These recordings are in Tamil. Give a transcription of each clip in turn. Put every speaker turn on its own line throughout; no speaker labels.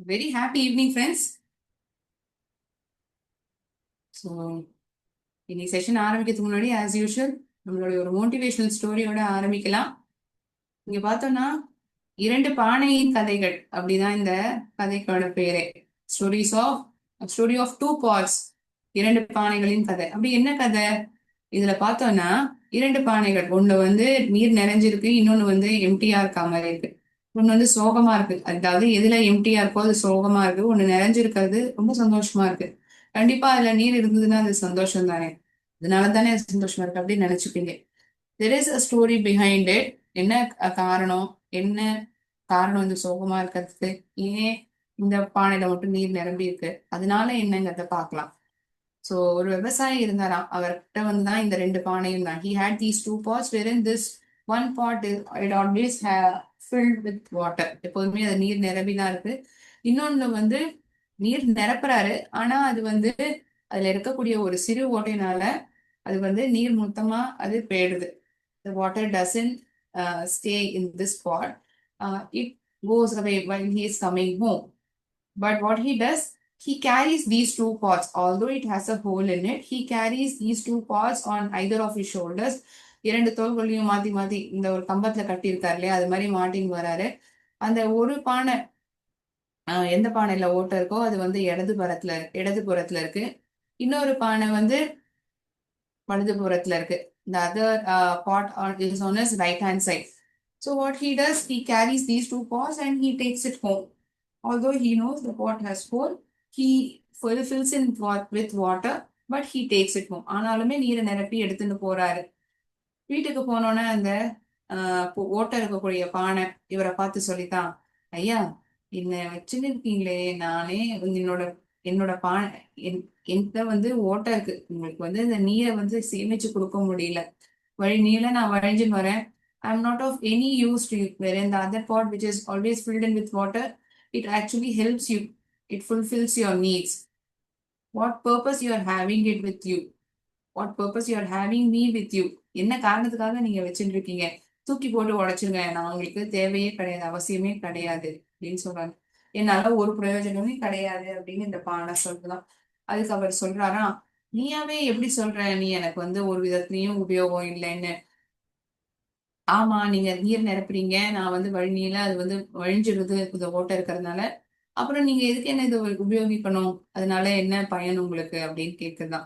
Very happy evening, friends. So இன்னைக்கு செஷன் ஆரம்பிக்கிறதுக்கு முன்னாடி ஆஸ் யூஷுவல் நம்மளுடைய ஒரு மோட்டிவேஷனல் ஸ்டோரியோட ஆரம்பிக்கலாம். இங்க பார்த்தோம்னா இரண்டு பானையின் கதைகள் அப்படிதான் இந்த கதைக்கோட பேரே. ஸ்டோரி ஆஃப் டூ பாட்ஸ், இரண்டு பானைகளின் கதை. அப்படி என்ன கதை இதுல பார்த்தோம்னா, இரண்டு பானைகள், ஒண்ணு வந்து நீர் நிறைஞ்சிருக்கு, இன்னொன்னு வந்து எம்டியா இருக்கா மாதிரி இருக்கு. ஒண்ணு வந்து சோகமா இருக்கு, அதாவது எதுல எம்டியா இருக்கோ அது சோகமா இருக்கு, ஒண்ணு நிறைஞ்சிருக்கிறது ரொம்ப சந்தோஷமா இருக்கு. கண்டிப்பா அதுல நீர் இருந்ததுன்னா அது சந்தோஷம் தானே, அதனால தானே அது சந்தோஷமா இருக்கு அப்படின்னு நினைச்சுப்பீங்க. There is a story behind it. என்ன காரணம், என்ன காரணம் இந்த சோகமா இருக்கிறதுக்கு, ஏன் இந்த பானையில மட்டும் நீர் நிரம்பி இருக்கு, அதனால என்னங்கிறத பார்க்கலாம். ஸோ ஒரு விவசாயி இருந்தாராம், அவர்கிட்ட வந்து தான் இந்த ரெண்டு பானையும் தான். He had these two pots wherein this one pot it always filled with water. எப்போதுமே அது நீர் நிரம்பி தான் இருக்கு. இன்னொன்னு வந்து நீர் நிரப்புறாரு, ஆனா அது வந்து அதுல இருக்கக்கூடிய ஒரு சிறு ஓட்டையினால அது வந்து நீர் மொத்தமா அது போயிடுது. The water doesn't stay in this pot. It goes away while he is coming home. But what he does, he carries these two pots. Although it has a hole in it, he carries these two pots on either of his shoulders. இரண்டு தோள்களையும் மாத்தி மாத்தி இந்த ஒரு கம்பத்துல கட்டி இருக்காரு இல்லையா, அது மாதிரி மாட்டின்னு வராரு. அந்த ஒரு பானை, எந்த பானையில ஓட்டை இருக்கோ அது வந்து இடது புறத்துல இருக்கு. இன்னொரு பானை வந்து வலது புறத்துல இருக்கு. The other pot is on his right hand side. So what he does, he carries these two pots and he takes it home. Although he knows the pot has hole, he fills in with water, but he takes it home. ஆனாலுமே நீரை நிரப்பி எடுத்துட்டு போறாரு. வீட்டுக்கு போனோன்னே அந்த ஓட்டை இருக்கக்கூடிய பானை இவரை பார்த்து சொல்லித்தான், ஐயா என்ன வச்சுன்னு இருக்கீங்களே, நானே என்னோட என்னோட பானை என்கிட்ட வந்து ஓட்டை இருக்கு, உங்களுக்கு வந்து இந்த நீரை வந்து சேமிச்சு கொடுக்க முடியல, வழி நீல நான் வழிஞ்சுன்னு வரேன். I'm not of any use to you. Wherein the other pot, which is always filled in with water, it actually helps you. It fulfills your needs. What purpose you are having it with you? What purpose you are having me with you? என்ன காரணத்துக்காக நீங்க வச்சுட்டு இருக்கீங்க? தூக்கி போட்டு உடைச்சிருங்க, நான் உங்களுக்கு தேவையே கிடையாது, அவசியமே கிடையாது அப்படின்னு சொல்றாங்க. என்னால ஒரு பிரயோஜனமே கிடையாது அப்படின்னு இந்த பானை சொல்றதான். அதுக்கு அவர் சொல்றாரா, நீயாவே எப்படி சொல்ற, நீ எனக்கு வந்து ஒரு விதத்துலயும் உபயோகம் இல்லைன்னு. ஆமா, நீங்க நீர் நிரப்புறீங்க, நான் வந்து வழி நீல அது வந்து வழிஞ்சிடுது இந்த ஓட்டை இருக்கிறதுனால, அப்புறம் நீங்க எதுக்கு என்ன இதை உபயோகிக்கணும், அதனால என்ன பயன் உங்களுக்கு அப்படின்னு கேக்குதான்.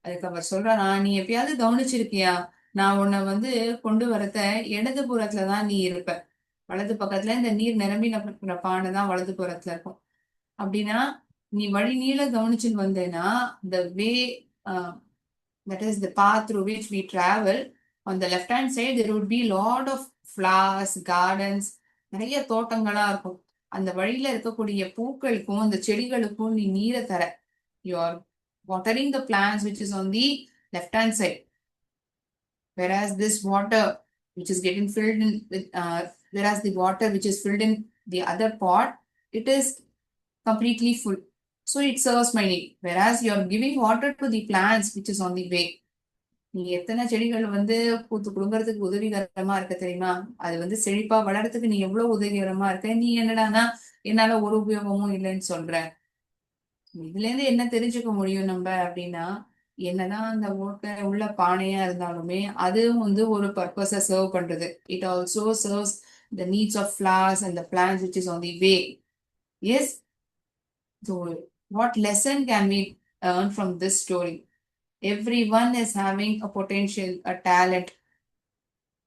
அதுக்கு அவர் சொல்றாரா, நீ எப்பயாவது கவனிச்சிருக்கியா, நான் உன்னை வந்து கொண்டு வரத இடது புறத்துலதான் நீ இருப்ப, வலது பக்கத்துல இந்த நீர் நிரம்பி பானை தான் வலது புறத்துல இருக்கும். அப்படின்னா நீ வழி நீள கவனிச்சுன்னு வந்தேன்னா, the way that is the path through which we travel, on the left hand side there would be lot of flowers, gardens, நிறைய தோட்டங்களா இருக்கும். அந்த வழியில இருக்கக்கூடிய பூக்களுக்கும் அந்த செடிகளுக்கும் நீ நீரை தர, you are watering the plants which is on the left hand side, whereas this water which is getting filled in with whereas the water which is filled in the other pot, it is completely full, so it serves my need. Whereas you are giving water to the plants which is on the way. நீ எத்தனை செடிகள் வந்து பூத்து குடும்பறதுக்கு உதவிகரமா இருக்க தெரியுமா, அது வந்து செழிப்பா வளர்றதுக்கு நீ எவ்வளவு உதவிகரமா இருக்க, நீ என்னடானா என்னால ஒரு உபயோகமும் இல்லைன்னு சொல்ற. இதுல இருந்து என்ன தெரிஞ்சுக்க முடியும் நம்ம அப்படின்னா, என்னதான் அந்த ஓட்டை உள்ள பானையா இருந்தாலுமே அதுவும் வந்து ஒரு பர்பஸை சர்வ் பண்றது. It also serves the needs of flowers and the plants which is on the way. Yes. So what lesson can we earn from this story? Everyone is having a potential, a talent.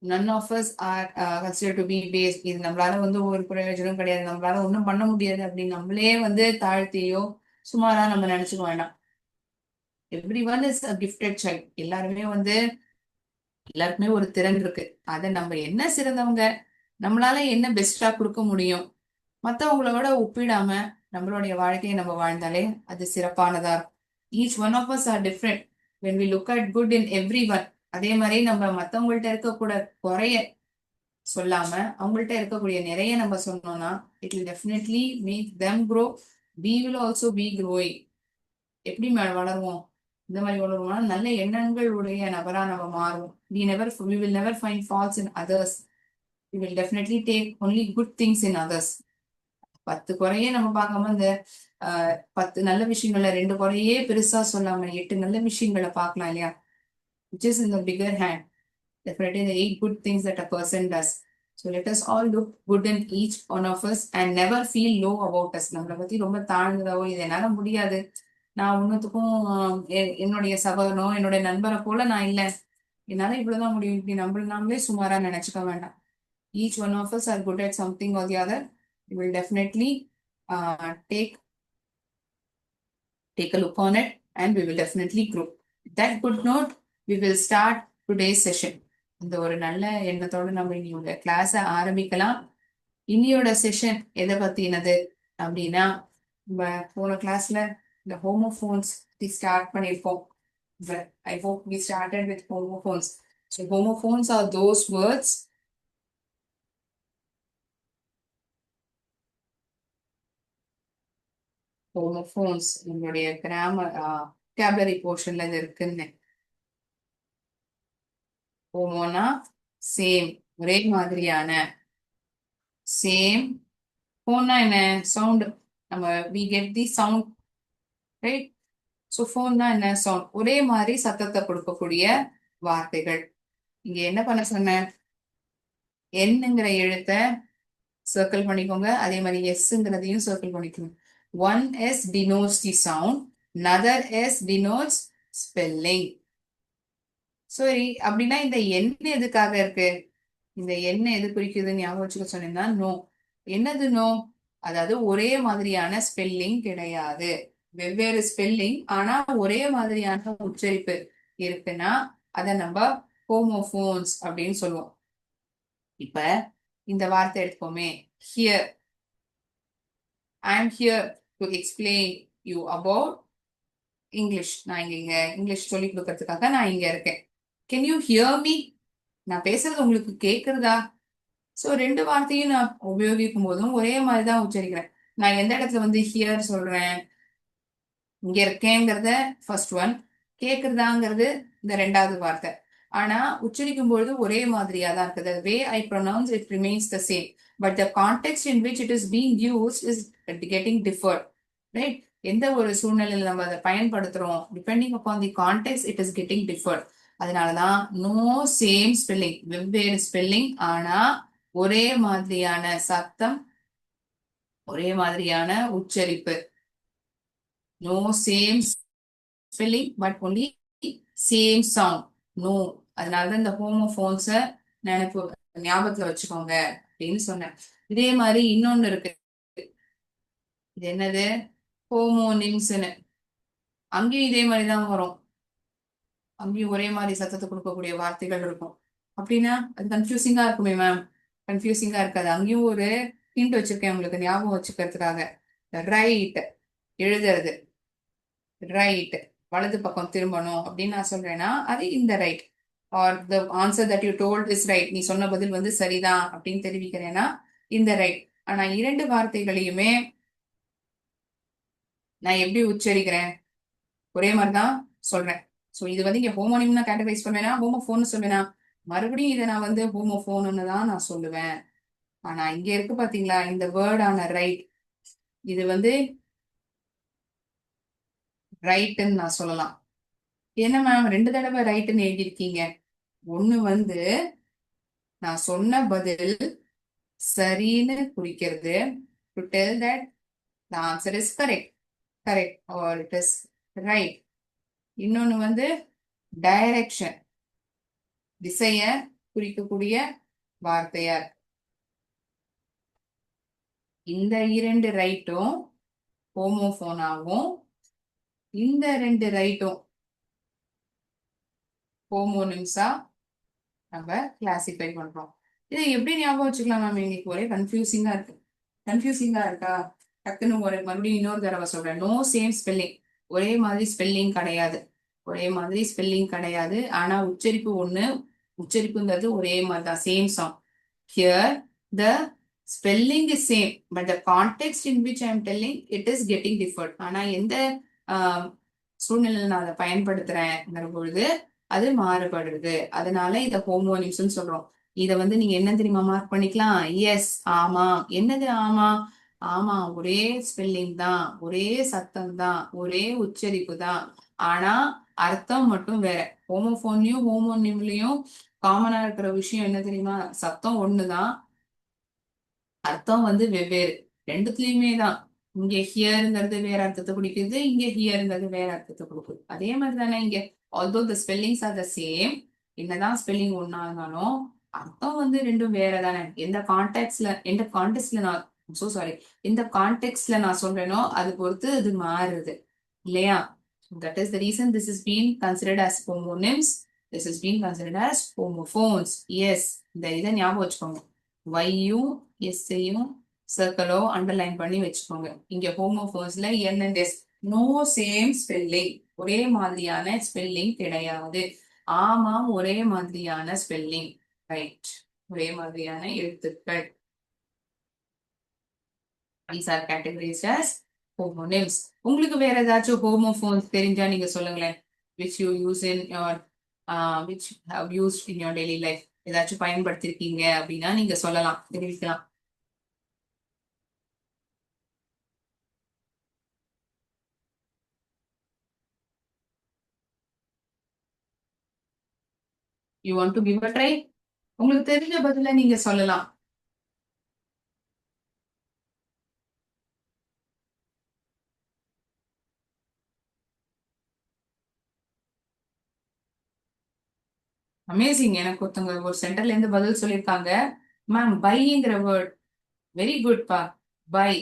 None of us are considered to be based. இது நம்மளால வந்து ஒரு பிரயோஜனம் கிடையாது, நம்மளால ஒன்றும் பண்ண முடியாது அப்படின்னு நம்மளே வந்து தாழ்த்தியோ சுமாரா நம்ம நினைச்சுக்க வேண்டாம். Every one is a gifted child. எல்லாருக்குமே ஒரு திறன் இருக்கு. அதை நம்ம என்ன சிறந்தவங்க, நம்மளால என்ன பெஸ்டா கொடுக்க முடியும், மற்றவங்களோட ஒப்பிடாம நம்மளுடைய வாழ்க்கையை நம்ம வாழ்ந்தாலே அது சிறப்பானதா இருக்கும். Each one of us are different when we look at good in everyone. அதே மாதிரி நம்ம மற்றவங்கள்ட்ட இருக்கக்கூட குறைய சொல்லாம அவங்கள்ட்ட இருக்கக்கூடிய நிறைய நம்ம சொன்னோம்னா, it will definitely make them grow. We will also be growing. எப்படி வளருவோம், இந்த மாதிரி வளருவோம்னா நல்ல எண்ணங்கள் உடைய நபரா நம்ம மாறுவோம். we will never find faults in others. We will definitely take only good things in others. 10 குறையே நம்ம பார்க்காம இந்த 10 நல்ல விஷயங்கள்ல 2 குறையே பெருசா சொல்லாம 8 நல்ல விஷயங்களை பார்க்கலாம் இல்லையா? which is in the bigger hand. Definitely the 8 good things that a person does. So let us all look good in each one of us and never feel low about us. நம்மளை பத்தி ரொம்ப தாழ்ந்ததாவோ இது என்னால முடியாது, நான் ஒன்னுத்துக்கும் என்னுடைய சகோதரனோ என்னுடைய நண்பரை போல நான் இல்லை, என்னால இவ்வளவுதான் முடியும், இப்படி நாமளே சுமாரா நினைச்சுக்க வேண்டாம். Each one of us are good at something or the other. We will definitely take a look on it and we will definitely grow. That good note, we will start today's session. இந்த ஒரு நல்ல எண்ணத்தோட நம்ம இனியோட கிளாஸ ஆரம்பிக்கலாம். இனியோட செஷன் எதை பத்தினது அப்படின்னா, நம்ம போன கிளாஸ்ல இந்த ஹோமோஃபோன்ஸ் ஸ்டார்ட் பண்ணியிருக்கோம். But I hope we started with homophones. So homophones are those words homophones நம்மளுடைய கிராமர் vocabulary போர்ஷன்ல இது இருக்குன்னு. ஹோமோனா சேம், ஒரே மாதிரியான. சேம். ஃபோன்னா என்ன? சவுண்ட். நம்ம we get the sound, right? So ஃபோன்னா என்ன? சவுண்ட். ஒரே மாதிரி சத்தத்தை கொடுக்கக்கூடிய வார்த்தைகள். இங்க என்ன பண்ண சொன்ன? என்னங்கிற எழுத்தை சர்க்கிள் பண்ணிக்கோங்க, அதே மாதிரி எஸ்ங்கிறதையும் சர்க்கிள் பண்ணிக்கோங்க. One S denotes the sound, another S denotes spelling. சரி, அப்படின்னா இந்த என்ன எதுக்காக இருக்கு? இந்த என்ன எது குறிக்குதுன்னு ஞாபகம் வச்சுக்க சொன்னீங்கன்னா, நோ. என்னது நோ? அதாவது ஒரே மாதிரியான ஸ்பெல்லிங் கிடையாது, வெவ்வேறு ஸ்பெல்லிங் ஆனா ஒரே மாதிரியான உச்சரிப்பு இருக்குன்னா அதை நம்ம ஹோமோஃபோன்ஸ் அப்படின்னு சொல்லுவோம். இப்ப இந்த வார்த்தை எடுத்துக்கோமே, here. I am here to explain you about English. நான் இங்க இங்கிலீஷ் சொல்லி கொடுக்கறதுக்காக நான் இங்க இருக்கேன். Can you hear me? நான் பேசுறது உங்களுக்கு கேக்குறதா? ஸோ 2 வார்த்தையும் நான் உபயோகிக்கும் போதும் ஒரே மாதிரி தான் உச்சரிக்கிறேன். நான் எந்த இடத்துல வந்து ஹியர் சொல்றேன், இங்க இருக்கேங்கிறத ஃபர்ஸ்ட் ஒன், கேக்குறதாங்கிறது இந்த 2வது வார்த்தை. ஆனா உச்சரிக்கும் பொழுது ஒரே மாதிரியா தான் இருக்குது. Way I pronounce it remains the same, but the context in which it is being used is getting differed, right? எந்த ஒரு சூழ்நிலையில் நம்ம அதை பயன்படுத்துறோம், depending upon the context it is getting differed. அதனாலதான் நோ சேம் ஸ்பெல்லிங், வெவ்வேறு ஸ்பெல்லிங் ஆனா ஒரே மாதிரியான சத்தம், ஒரே மாதிரியான உச்சரிப்பு. No same spelling but only same sound, no. அதனாலதான் இந்த ஹோமோஃபோன்ஸ ஞாபகத்துல வச்சுக்கோங்க அப்படின்னு சொன்னேன். இதே மாதிரி இன்னொன்னு இருக்கு, இது என்னது? ஹோமோனிம்ஸ்னு. அங்கேயும் இதே மாதிரிதான் வரும், அங்கேயும் ஒரே மாதிரி சத்தத்தை கொடுக்கக்கூடிய வார்த்தைகள் இருக்கும். அப்படின்னா அது கன்ஃபியூசிங்கா இருக்குமே மேம்? கன்ஃபியூசிங்கா இருக்காது. அங்கேயும் ஒரு ஹிண்ட் வச்சிருக்கேன் உங்களுக்கு ஞாபகம் வச்சுக்கிறதுக்காக. ரைட், எழுதுறது. ரைட், வலது பக்கம் திரும்பணும் அப்படின்னு நான் சொல்றேன்னா அது இந்த right. R the answer that you told is right, நீ சொன்ன பதில் வந்து சரிதான் அப்படின்னு தெரிவிக்கிறேன்னா இந்த ரைட். ஆனா 2 வார்த்தைகளையுமே நான் எப்படி உச்சரிக்கிறேன்? ஒரே மாதிரிதான் சொல்றேன். ஸோ இது வந்து இங்க ஹோமோனிம்னா கேட்டகரைஸ் பண்ணுவேனா, ஹோமோஃபோன் சொல்லுவேனா? மறுபடியும் இதை நான் வந்து ஹோமோஃபோன்னு தான் நான் சொல்லுவேன். ஆனா இங்க இருக்கு பாத்தீங்களா இந்த வேர்டான ரைட், இது வந்து ரைட்டுன்னு நான் சொல்லலாம். என்ன மேம் 2 தடவை ரைட்டுன்னு எழுதியிருக்கீங்க? ஒண்ணு வந்து நான் சொன்ன பதில் சரின்னு குறிக்கிறது, to tell that the answer is correct, correct R it is right. இன்னொன்னு வந்து டைரக்ஷன், திசைய குறிக்கக்கூடிய வார்த்தையா. இந்த 2 ரைட்டும் ஹோமோஃபோனாகவும் இந்த 2 ரைட்டும் ஹோமோனிம்ஸா நம்ம கிளாசிஃபை பண்றோம். இதை எப்படி ஞாபகம் வச்சுக்கலாம் மேம்? எங்களுக்கு ஒரே கன்ஃபியூசிங்கா இருக்கு. கன்ஃபியூசிங்கா இருக்கா? டக்குன்னு மறுபடியும் இன்னொரு தடவை சொல்றேன். நோ சேம் ஸ்பெல்லிங், ஒரே மாதிரி ஸ்பெல்லிங் கிடையாது, ஒரே மாதிரி ஸ்பெல்லிங் கிடையாது. ஆனா உச்சரிப்பு ஒண்ணு, உச்சரிப்புங்கிறது ஒரே மாதிரி தான், same sound. Here the spelling is same, but the context in which I am telling it is getting different. ஆனா எந்த சூழ்நிலையில நான் அதை பயன்படுத்துறேன் பொழுது அது மாறுபடுறது. அதனால இதை ஹோமோனிம்ஸ் சொல்றோம். இதை வந்து நீங்க என்ன தெரியுமா மார்க் பண்ணிக்கலாம்? எஸ், ஆமா. என்னது ஆமா? ஆமா, ஒரே ஸ்பெல்லிங் தான், ஒரே சத்தம் தான், ஒரே உச்சரிப்பு தான். ஆனா அர்த்தம் மட்டும் வேற. ஹோமோபோன்லயும் ஹோமோனிம்லயும் காமனா இருக்கிற விஷயம் என்ன தெரியுமா? சத்தம் ஒண்ணுதான், அர்த்தம் வந்து வெவ்வேறு. ரெண்டுத்துலயுமே தான். இங்க ஹியர்ங்கிறது வேற அர்த்தத்தை கொடுக்குது, இங்க ஹியர்ங்கிறது வேற அர்த்தத்தை கொடுக்குது. அதே மாதிரி தானே இங்க. Although the spellings R the same, என்னதான் ஸ்பெல்லிங் ஒன்னா இருந்தாலும் அர்த்தம் வந்து ரெண்டும் வேற தானே. எந்த கான்டெக்ட்ல நான் சோ சாரி எந்த கான்டெக்ட்ல நான் சொல்றேனோ அது பொறுத்து இது மாறுது இல்லையா? That is the reason this is been considered as homonyms. This is being considered as homophones. Yes, இந்த இதை ஞாபகம் வச்சுக்கோங்க. வையும் எஸ்ஸையும் சர்க்கிளோ அண்டர்லைன் பண்ணி வச்சுக்கோங்க. இங்க ஹோமோபோன்ஸ்ல N and S no same spelling, ஒரே மாதிரியான ஸ்பெல்லிங் கிடையாது. ஆமாம், ஒரே மாதிரியான ஸ்பெல்லிங், ரைட், ஒரே மாதிரியான எழுத்துக்கள். These are categorized as homonyms. உங்களுக்கு வேற ஏதாச்சும் ஹோமோபோன்ஸ் தெரிஞ்சா நீங்க சொல்லுங்களேன். which you use in your which have used in your daily life. ஏதாச்சும் பயன்படுத்திருக்கீங்க அப்படின்னா நீங்க சொல்லலாம், தெரிவிக்கலாம். You want to give a try? உங்களுக்கு தெரிஞ்ச பதில நீங்க சொல்லலாம். அமேசிங். எனக்கு ஒருத்தவங்க ஒரு சென்டர்ல இருந்து பதில் சொல்லியிருக்காங்க. மேம், பைங்கிற வேர்ட் வெரி குட் பா. பை,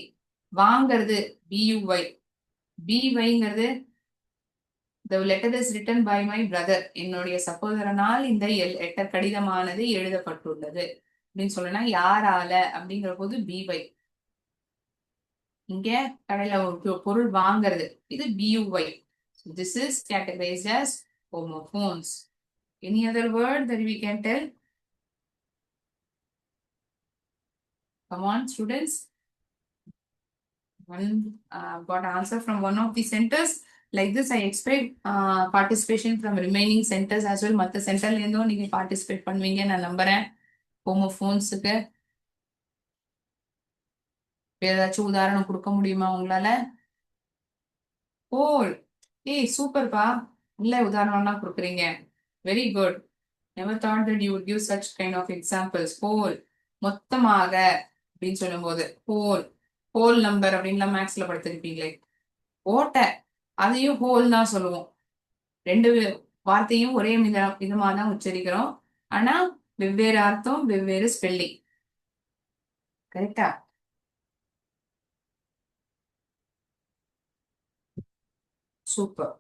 வாங்கிறது, buy. பிஒய்ங்கிறது the letter is written by my brother. என்னுடைய சகோதரனால் இந்த லெட்டர் கடிதமானது எழுதப்பட்டுள்ளது அப்படின்னு சொல்லனா யாரால அப்படிங்கிற போது பிஒய். இங்க கடையில ஒரு பொருள் வாங்குறது, இது buy. This is categorized as homophones. Any other word that we can tell? Come on, students. One got answer from one of the centers. Like this, I expect participation from remaining centers as well. மத்த சென்டர்ல இருந்தும் நீங்க பார்ட்டிசிபேட் பண்ணுவீங்க நான் நம்புறேன். ஹோமோபோன்ஸுக்கு வேற ஏதாச்சும் உதாரணம் கொடுக்க முடியுமா உங்களால? ஹோல். ஏய் சூப்பர்ப்பா, இல்ல உதாரணம்லாம் கொடுக்குறீங்க. Very good. Never thought that you would give such kind of examples. Whole, மொத்தமாக அப்படின்னு சொல்லும்போது ஹோல். ஹோல் நம்பர் அப்படின்லாம் மேக்ஸ்ல படுத்திருப்பீங்களே. ஓட்டை, அதையும் ஹோல் தான் சொல்லுவோம். ரெண்டு வார்த்தையும் ஒரே விதமா தான் உச்சரிக்கிறோம், ஆனா வெவ்வேறு அர்த்தம், வெவ்வேறு ஸ்பெல்லிங். கரெக்டா? Super.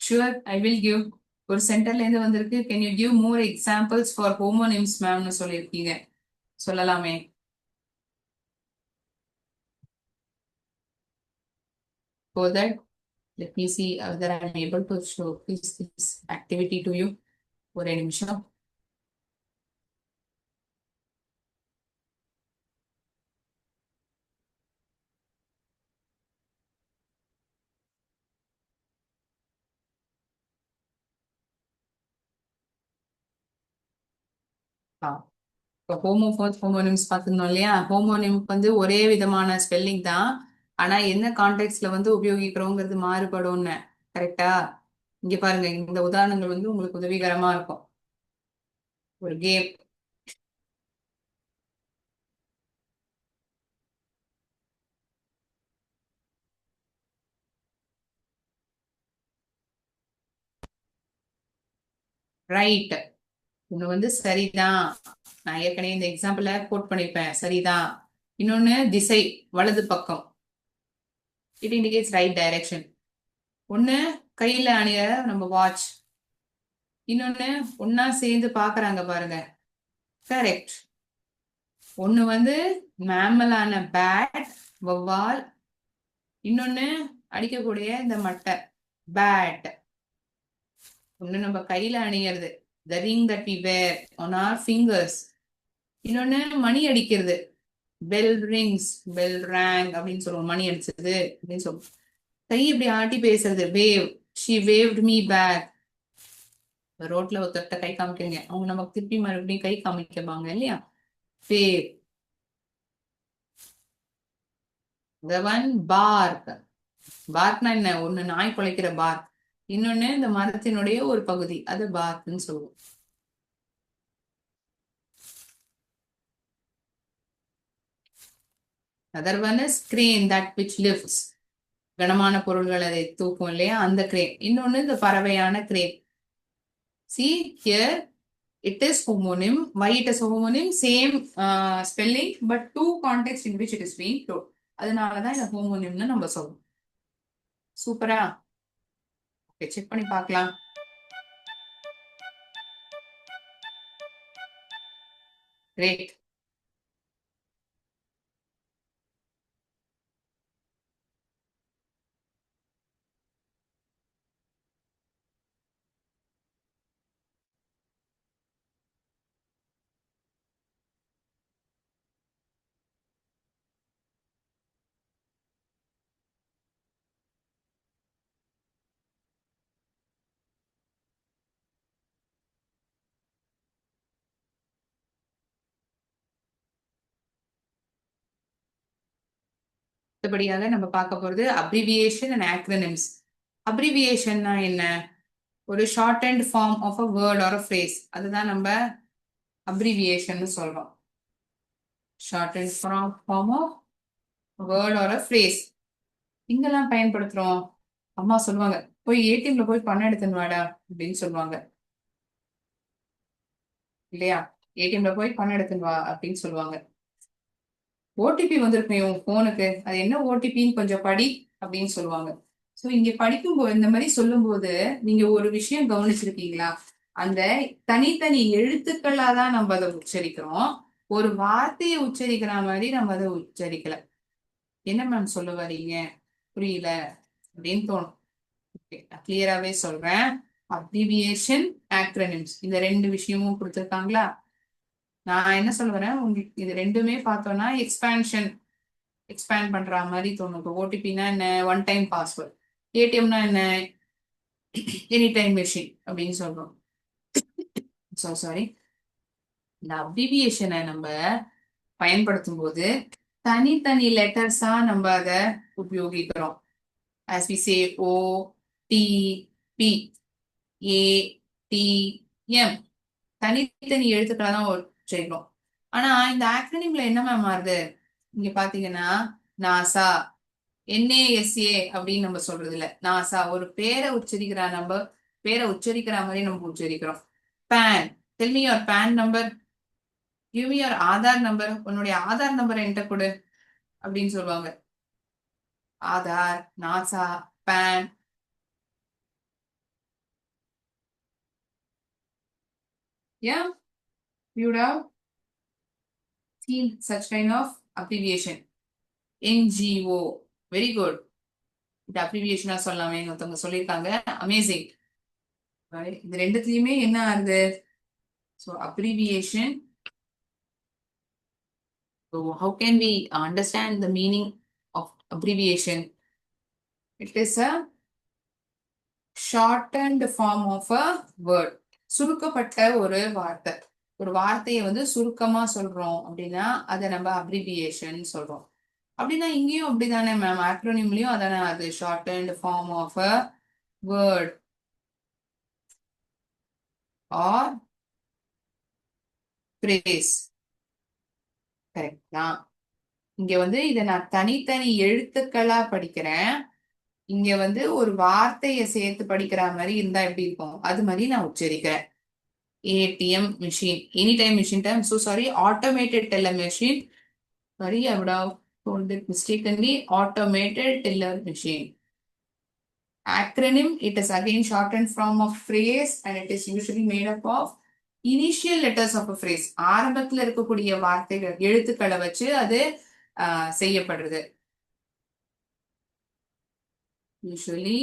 Sure, I will give. ஒரு சென்டர்ல இருந்து வந்திருக்கு. Can you give more examples for homonyms மேம்னு சொல்லியிருக்கீங்க, சொல்லலாமே. For that, let me see whether I am able to show this activity to you. ஒரு நிமிஷம். இப்போ ஹோமோஃபோன்ஸ் ஹோமோனிம்ஸ் பார்த்துருந்தோம் இல்லையா? ஹோமோனிம்க்கு வந்து ஒரே விதமான ஸ்பெல்லிங் தான், ஆனா என்ன கான்டெக்ட்ல வந்து உபயோகிக்கிறோங்கிறது மாறுபடும்னு. கரெக்டா? இங்க பாருங்க, இந்த உதாரணங்கள் வந்து உங்களுக்கு உதவிகரமா இருக்கும். ஒரு கேம். ரைட். ஒண்ணு வந்து சரிதான், நான் ஏற்கனவே இந்த எக்ஸாம்பிள கோட் பண்ணிருப்பேன், சரிதான். இன்னொன்னு திசை, வலது பக்கம், இட் இண்டிகேட்ஸ் ரைட் டைரக்ஷன். ஒண்ணு கையில அணிய நம்ம வாட்ச், இன்னொன்னு ஒன்னா சேர்ந்து பாக்குறாங்க பாருங்க, கரெக்ட். ஒண்ணு வந்து மேமலான பேட், வவ்வால். இன்னொன்னு அடிக்கக்கூடிய இந்த மட்டை, பேட். ஒண்ணு நம்ம கையில அணியறது, the ring that we wear on our fingers. இன்னொன்னு மணி அடிக்கிறது, பெல் ரிங்ஸ், பெல் ரேங் அப்படின்னு சொல்லுவோம், மணி அடிச்சது அப்படின்னு சொல்லுவோம். கை இப்படி ஆட்டி பேசுறது, wave, she waved me back. ரோட்ல ஒருத்தர்கிட்ட கை காமிக்கிறீங்க, அவங்க நமக்கு திருப்பி மறுபடியும் கை காமிக்கப்பாங்க இல்லையா? ஃபேர். the one bark. பார்க்னா என்ன? ஒண்ணு நாய் குலைக்கிற பார்க், இன்னொன்னு இந்த மரத்தினுடைய ஒரு பகுதி, அது பார்க்னு சொல்லுவோம். Other one is crane, that which lifts. கனமான பொருள்களை அதை தூக்கும் இல்லையா, அந்த crane. இன்னொன்னு இந்த பறவையான crane. See here, it is homonym. Why it is homonym? Same spelling, but two contexts in which it is being told. அதனாலதான் இந்த ஹோமோனிம்னு நம்ம சொல்றோம். சூப்பரா? ஓகே, செக் பண்ணி பார்க்கலாம். கிரேட். அடுத்தபடியாக நம்ம பார்க்க போறது அப்ரிவியேஷன் அண்ட் ஆக்ரோனிம்ஸ். அப்ரிவியேஷன்னா என்ன? ஒரு short and form of a word or a phrase, அதுதான் நம்ம அப்ரிவியேஷன் சொல்றோம். Short and form of word or a phrase. இங்கெல்லாம் பயன்படுத்துறோம். அம்மா சொல்லுவாங்க, போய் ஏடிஎம்ல போய் பணம் எடுத்துன்னு வாடா அப்படின்னு சொல்லுவாங்க இல்லையா? ஏடிஎம்ல போய் பணம் எடுத்துன்னு வா அப்படின்னு சொல்லுவாங்க. ஓடிபி வந்திருக்கும் உன் போனுக்கு, அது என்ன ஓடிபின்னு கொஞ்சம் படி அப்படின்னு சொல்லுவாங்க. சோ இங்க படிக்கும்போது இந்த மாதிரி சொல்லும்போது நீங்க ஒரு விஷயம் கவனிச்சிருக்கீங்களா? அந்த தனித்தனி எழுத்துக்களா தான் நம்ம அதை உச்சரிக்கிறோம், ஒரு வார்த்தையை உச்சரிக்கிற மாதிரி நம்ம அதை உச்சரிக்கல. என்ன மேம் சொல்ல வரீங்க, புரியல அப்படின்னு தோணும். கிளியராவே சொல்றேன். அப்ரிவியேஷன், ஆக்ரோனிம்ஸ், இந்த ரெண்டு விஷயமும் கொடுத்துருக்காங்களா? நான் என்ன சொல்ல வரேன், உங்களுக்கு இது ரெண்டுமே பார்த்தோம்னா எக்ஸ்பேண்ட் பண்ற மாதிரி தோணும். ஓடிபினா என்ன? One time password. ஏடிஎம்னா என்ன? எனி டைம் மெஷின் அப்படின்னு சொல்றோம். சாரி. இந்த அப்ரிவியேஷனை நம்ம பயன்படுத்தும் போது தனித்தனி லெட்டர்ஸா நம்ம அதை உபயோகிக்கிறோம். as we say O, T, P, A, T, M, தனித்தனி எழுத்துக்களை தான் உச்சரிக்கிறோம். ஆனா இந்த ஆக்ரோனிம்ல என்ன மேம் மாறுது? இங்க பாத்தீங்கன்னா நாசா, NASA அப்படின்னு நம்ம சொல்றது இல்ல. நாசா ஒரு பேரை உச்சரிக்கிற நம்ம பேரை உச்சரிக்கிற மாதிரி நம்ம உச்சரிக்கிறோம். PAN, tell me your PAN number, give me your Aadhaar number, உன்னுடைய ஆதார் நம்பர் என்கிட்ட கொடு அப்படின்னு சொல்லுவாங்க. Aadhaar, NASA, PAN. Yeah, you would have seen such kind of abbreviation. NGO, very good. இந்த அப்ரிவியேஷனா சொல்லாமே ஒருத்தவங்க சொல்லியிருக்காங்க, அமேசிங். இது ரெண்டுத்துலயுமே என்ன ஆகுது? So abbreviation. So how can we understand the meaning of abbreviation? It is a shortened form of a word. சுருக்கப்பட்ட ஒரு வார்த்தை. ஒரு வார்த்தையை வந்து சுருக்கமா சொல்றோம் அப்படின்னா அதை நம்ம அப்ரிவியேஷன் சொல்றோம். அப்படின்னா இங்கேயும் அப்படிதானே மேம், ஆக்ரோனிம்லயும் அதானே, அது shortened form of a word or phrase. Correct தான். இங்க வந்து இதை நான் தனித்தனி எழுத்துக்களா படிக்கிறேன், இங்க வந்து ஒரு வார்த்தையை சேர்த்து படிக்கிற மாதிரி இருந்தா எப்படி இருக்கும், அது மாதிரி நான் உச்சரிக்கிறேன். ATM machine, any time machine time, so sorry, automated teller machine. Sorry, I would have told it mistakenly, automated teller machine. Acronym, it is again shortened from a phrase and it is usually made up of initial letters of a phrase. ஆரம்பத்துல இருக்கக்கூடிய வார்த்தைகள் எழுத்துக்களை வச்சு அது செய்யப்படுறது. Usually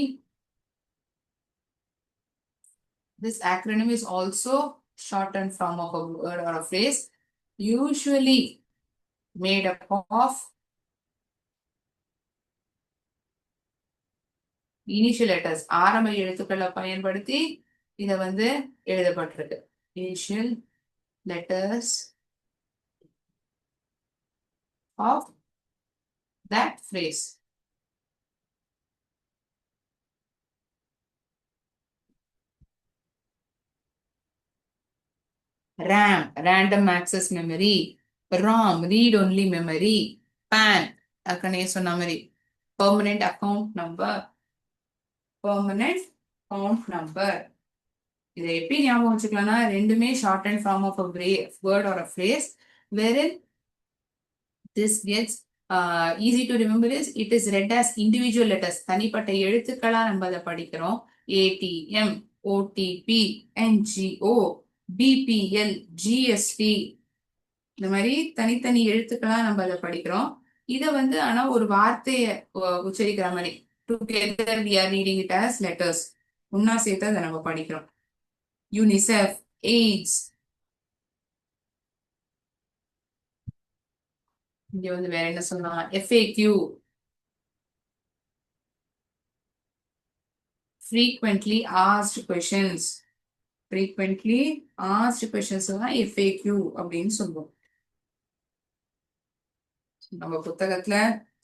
this acronym is also shortened from of a word or a phrase, usually made up of initial letters. ஆரம்ப எழுத்துக்களை பயன்படுத்தி இத வந்து எழுதப்பட்டிருக்கு. Initial letters of that phrase. RAM, random access memory. ROM, read only memory. PAN, அக்கனே சொன்ன மாதிரி permanent account number. permanent account number. இதை எப்படி ஞாபகம் வச்சுக்கலாம்னா ரெண்டுமே short and form of a word or a phrase wherein this gets easy to remember is it is read as individual letters. தனிப்பட்ட எழுத்துக்களா நம்ம அதை படிக்கிறோம். ATM, OTP, NGO, BPL, GST, இந்த மாதிரி தனித்தனி எழுத்துக்களா நம்ம அதை படிக்கிறோம். இதை வந்து ஆனா ஒரு வார்த்தையை உச்சரிக்கிற மாதிரி together we are reading it as letters. ஒன்னா சேர்த்து அதை நம்ம படிக்கிறோம். யூனிசெஃப், எய்ட்ஸ், இங்க வந்து வேற என்ன சொல்லலாம், FAQ, frequently asked questions. frequently asked questions தான் FAQ அப்படின்னு சொல்லுவோம். நம்ம புத்தகத்துல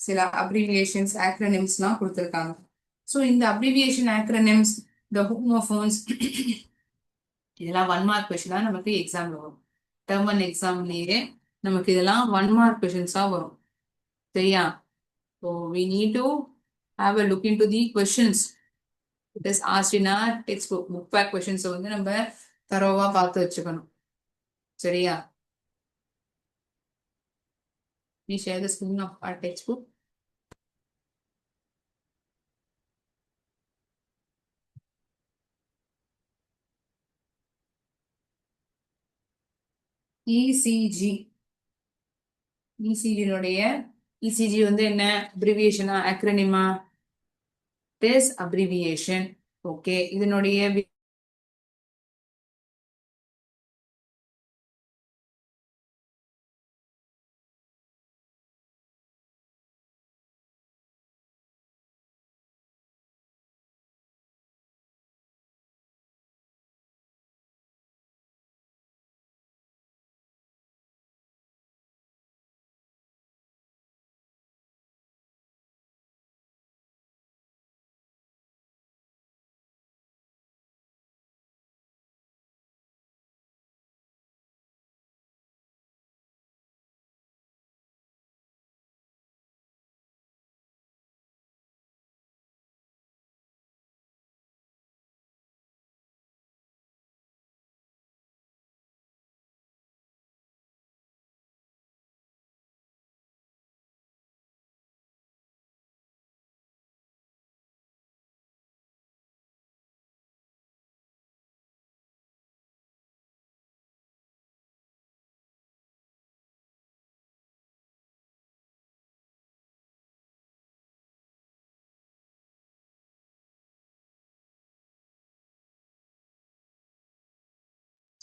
சில அப்ரிவியேஷன்ஸ் ஆக்ரோனிம்ஸ்லாம் கொடுத்துருக்காங்க. ஸோ இந்த அப்ரிவியேஷன் ஆக்ரோனிம்ஸ், இந்த ஹோமோஃபோன்ஸ், இதெல்லாம் 1 மார்க் கொஸ்டினா நமக்கு எக்ஸாம்ல வரும். டேர்ம் ஒன் எக்ஸாம்லயே நமக்கு இதெல்லாம் 1 மார்க் கொஸ்டின்ஸா வரும். சரியா? So we need to have a look into the questions. It is asked in our textbook. Book back questions வந்து நம்ம தரோவா பார்த்து வச்சுக்கணும். சரியா? We share the screen of our textbook. ECG. ECG ECG வந்து என்ன? அப்ரிவியேஷனா ஆக்ரோனிமா? It is abbreviation. Okay, இதனுடைய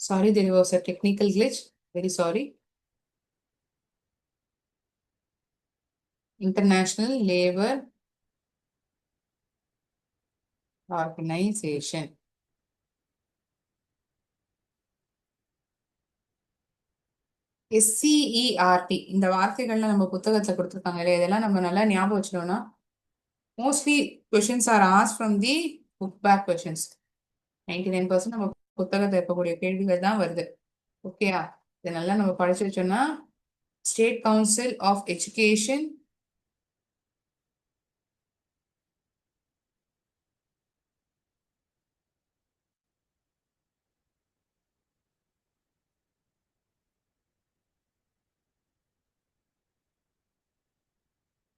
sorry, there was a technical glitch. Very sorry. International Labour Organization. SCERT. இந்த வார்த்தைகள்லாம் நம்ம புத்தகத்துல கொடுத்துருக்காங்க இல்லையா, இதெல்லாம் நம்ம நல்லா ஞாபகம் வச்சுட்டோம்னா mostly questions are ask from the book back questions. 99% நம்ம புத்தகத்தில் இருக்கக்கூடிய கேள்விகள் தான் வருது. ஓகேயா? இதை நல்லா நம்ம படிச்சு வச்சோம்னா state council of education,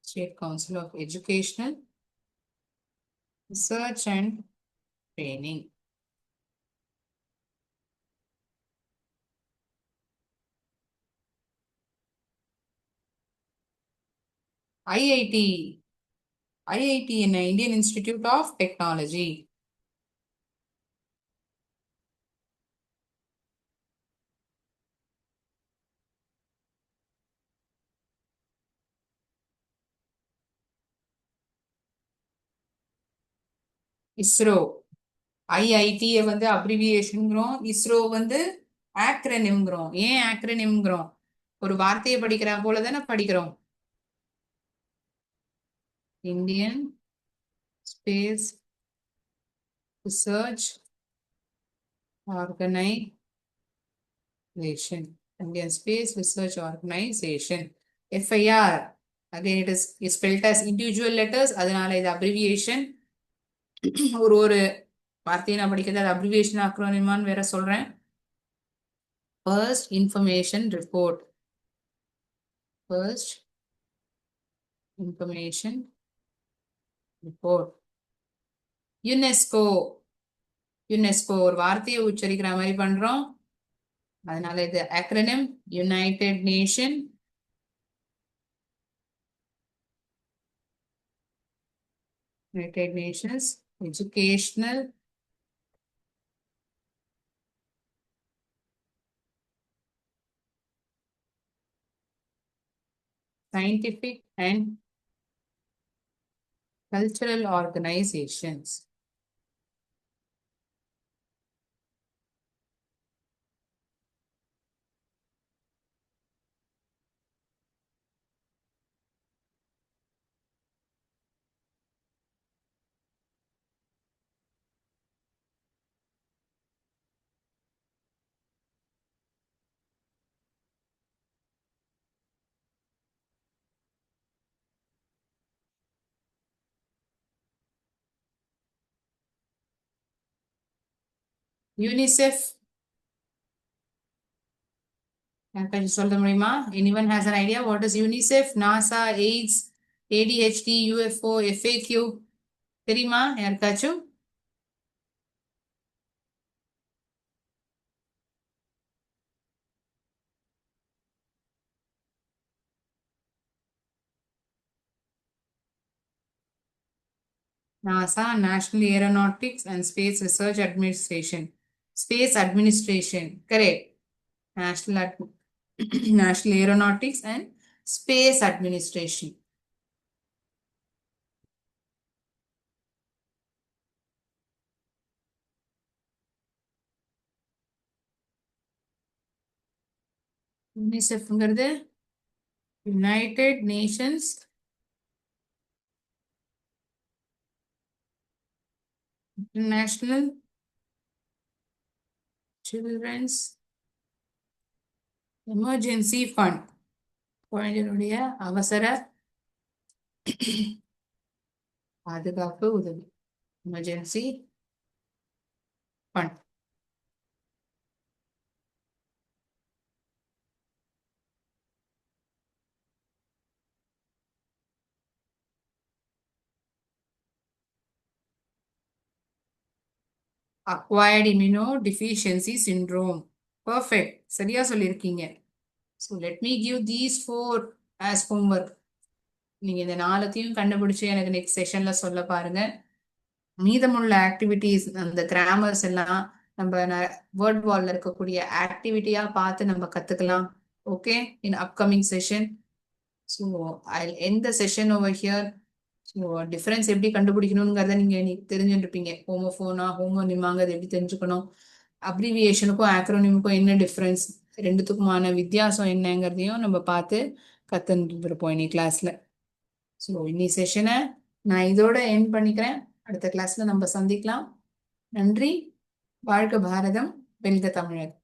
State Council of Educational Research and Training. IIT. IIT in Indian Institute of Technology. ISRO. ஐஐடியை வந்து அப்ரிவியேஷன்ங்கிறோம், இஸ்ரோ வந்து ஆக்ரனிம்ங்கிறோம். ஏன் ஆக்ரனிம்ங்கிறோம்? ஒரு வார்த்தையை படிக்கிறா போல தானே படிக்கிறோம். Indian space research organisation. Indian Space Research Organization. FIR. Again, it is spelled as individual letters. அதனால இது abbreviation. ஒரு வார்த்தையை நான் படிக்கிறது அது அப்ரிவியேஷன் ஆக்ரோனிமான்னு வேற சொல்றேன். First information report. First information report. UNESCO. UNESCO ஒரு வார்த்தையை உச்சரிக்கிற மாதிரி பண்றோம், அதனால இது acronym. United nation. United Nations educational scientific and cultural organizations. UNICEF. கொஞ்சம் சொல்ல முடியுமா? Anyone has an idea what is UNICEF? NASA, AIDS, ADHD, UFO, FAQ தெரியுமா யாருக்காச்சும்? NASA, National Aeronautics and Space Research Administration. Space Administration, correct. National Aeronautics and Space Administration. UNICEFங்கிறது United Nations International Children's Emergency Fund. குழந்தைகளுடைய அவசர பாதுகாப்பு உதவி. Emergency fund. Acquired immunodeficiency syndrome. Perfect, சரியா சொல்லியிருக்கீங்க. So let me give these 4 as homework. நீங்க இந்த 4த்தையும் கண்டுபிடிச்சு எனக்கு நெக்ஸ்ட் செஷன்ல சொல்ல பாருங்க. மீதமுள்ள ஆக்டிவிட்டிஸ் அந்த கிராமர்ஸ் எல்லாம் நம்ம வேர்ட் வால்ல இருக்கக்கூடிய ஆக்டிவிட்டியா பார்த்து நம்ம கத்துக்கலாம். Okay, in upcoming session. So I end the session over here. So difference எப்படி கண்டுபிடிக்கணுங்கிறத நீங்க தெரிஞ்சுருப்பீங்க. ஹோமோஃபோனா ஹோமோனிமாங்கிறது எப்படி தெரிஞ்சுக்கணும், அப்ரிவியேஷனுக்கும் ஆக்ரோனிமுக்கும் என்ன டிஃபரன்ஸ், ரெண்டுத்துக்குமான வித்தியாசம் என்னங்கிறதையும் நம்ம பார்த்து கத்துட்டு இருப்போம் இனி கிளாஸ்ல. ஸோ இன்னி செஷனை நான் இதோட எண்ட் பண்ணிக்கிறேன். அடுத்த கிளாஸ்ல நம்ம சந்திக்கலாம். நன்றி. வாழ்க பாரதம், வெல்க தமிழர்.